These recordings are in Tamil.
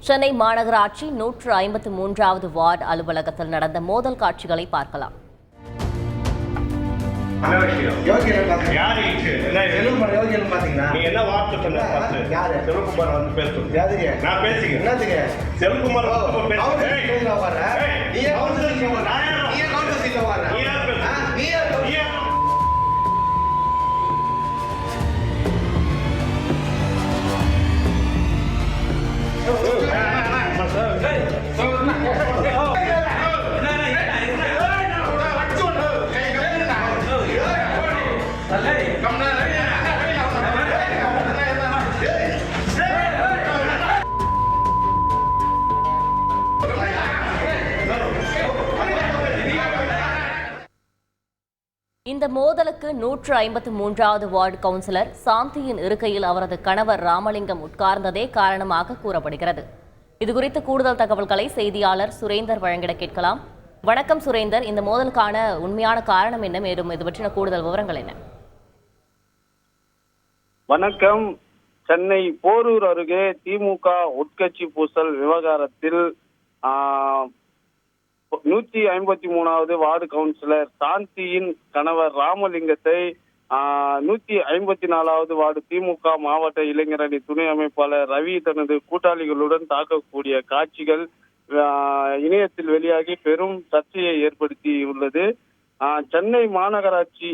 சென்னை மாநகராட்சி 153வது வார்டு அலுவலகத்தில் நடந்த மோதல் காட்சிகளை பார்க்கலாம். இந்த மோதலுக்கு 153வது வார்டு கவுன்சிலர் சாந்தியின் இருக்கையில் அவரது கணவர் ராமலிங்கம் உட்கார்ந்ததே காரணமாக கூறப்படுகிறது. இதுகுறித்து கூடுதல் தகவல்களை செய்தியாளர் சுரேந்தர் வழங்கிட கேட்கலாம். வணக்கம் சுரேந்தர், இந்த மோதலுக்கான உண்மையான காரணம் என்ன, மேலும் இது பற்றின கூடுதல் விவரங்கள் என்ன? வணக்கம். சென்னை போரூர் அருகே திமுக உட்கட்சி பூசல் விவகாரத்தில் 153வது வார்டு கவுன்சிலர் சாந்தியின் கணவர் ராமலிங்கத்தை 154வது வார்டு திமுக மாவட்ட இளைஞரணி துணை அமைப்பாளர் ரவி தனது கூட்டாளிகளுடன் தாக்கக்கூடிய காட்சிகள் இணையத்தில் வெளியாகி பெரும் சர்ச்சையை ஏற்படுத்தி உள்ளது. சென்னை மாநகராட்சி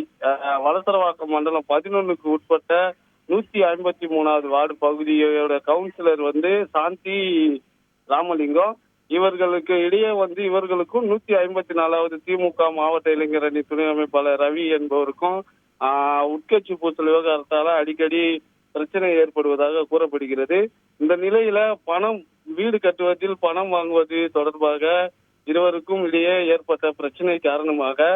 வலசரவாக்கம் மண்டலம் 11க்கு உட்பட்ட 153வது வார்டு பகுதியோட கவுன்சிலர் சாந்தி ராமலிங்கம். இவர்களுக்கு இடையே இவர்களுக்கும் 154வது திமுக மாவட்ட இளைஞரணி துணை அமைப்பாளர் ரவி என்பவருக்கும் உட்கட்சி பூசல் விவகாரத்தால அடிக்கடி பிரச்சனை ஏற்படுவதாக கூறப்படுகிறது. இந்த நிலையில வீடு கட்டுவதில் பணம் வாங்குவது தொடர்பாக இருவருக்கும் இடையே ஏற்பட்ட பிரச்சனை காரணமாக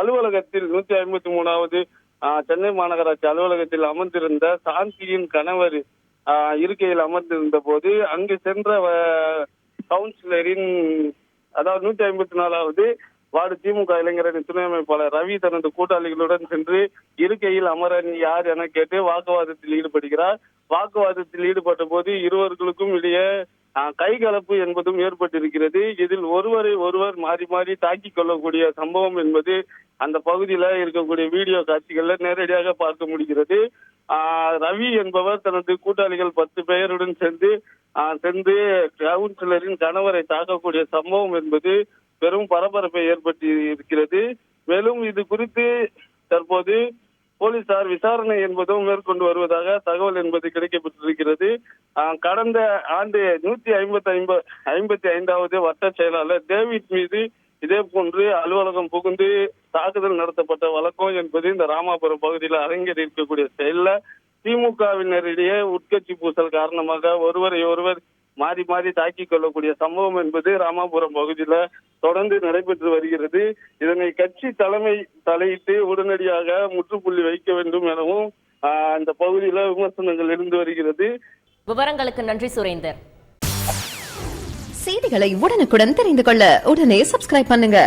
அலுவலகத்தில் 153வது சென்னை மாநகராட்சி அலுவலகத்தில் அமர்ந்திருந்த சாந்தியின் கணவர் இருக்கையில் அமர்ந்திருந்த போது அங்கு சென்ற கவுன்சிலரின், அதாவது 154வது வார்டு திமுக இளைஞரணி துணை அமைப்பாளர் ரவி தனது கூட்டாளிகளுடன் சென்று இருக்கையில் அமர யார் என கேட்டு வாக்குவாதத்தில் ஈடுபடுகிறார். வாக்குவாதத்தில் ஈடுபட்ட போது இருவர்களுக்கும் இடையே கைகலப்பு என்பதும் ஏற்பட்டிருக்கிறது. இதில் ஒருவர் மாறி மாறி தாக்கிக் கொள்ளக்கூடிய சம்பவம் என்பது அந்த பகுதியில இருக்கக்கூடிய வீடியோ காட்சிகள்ல நேரடியாக பார்க்க முடிகிறது. ரவி என்பவர் தனது கூட்டாளிகள் 10 பேருடன் சென்று கவுன்சிலரின் கணவரை தாக்கக்கூடிய சம்பவம் என்பது பெரும் பரபரப்பை ஏற்படுத்தி இருக்கிறது. மேலும் இது குறித்து தற்போது போலீசார் விசாரணை என்பதும் மேற்கொண்டு வருவதாக தகவல் என்பது கிடைக்கப்பட்டிருக்கிறது. கடந்த ஆண்டு 155வது வட்ட செயலாளர் டேவிட் மீது இதே போன்று அலுவலகம் புகுந்து தாக்குதல் நடத்தப்பட்ட வழக்கம் என்பது இந்த ராமாபுரம் பகுதியில் அரங்கேறி இருக்கக்கூடிய செயல்ல திமுகவினரிடையே உட்கட்சி பூசல் காரணமாக ஒருவரை ஒருவர் மாறி மாறி தாக்கிக் கொள்ளக்கூடிய சம்பவம் என்பது ராமாபுரம் பகுதியில தொடர்ந்து நடைபெற்று வருகிறது. இதனை கட்சி தலைமை தலையிட்டு உடனடியாக முற்றுப்புள்ளி வைக்க வேண்டும் எனவும் இந்த பகுதியில விமர்சனங்கள் இருந்து வருகிறது. விவரங்களுக்கு நன்றி சுரேந்தர். செய்திகளை உடனுக்குடன் தெரிந்து கொள்ள உடனே சப்ஸ்கிரைப் பண்ணுங்க.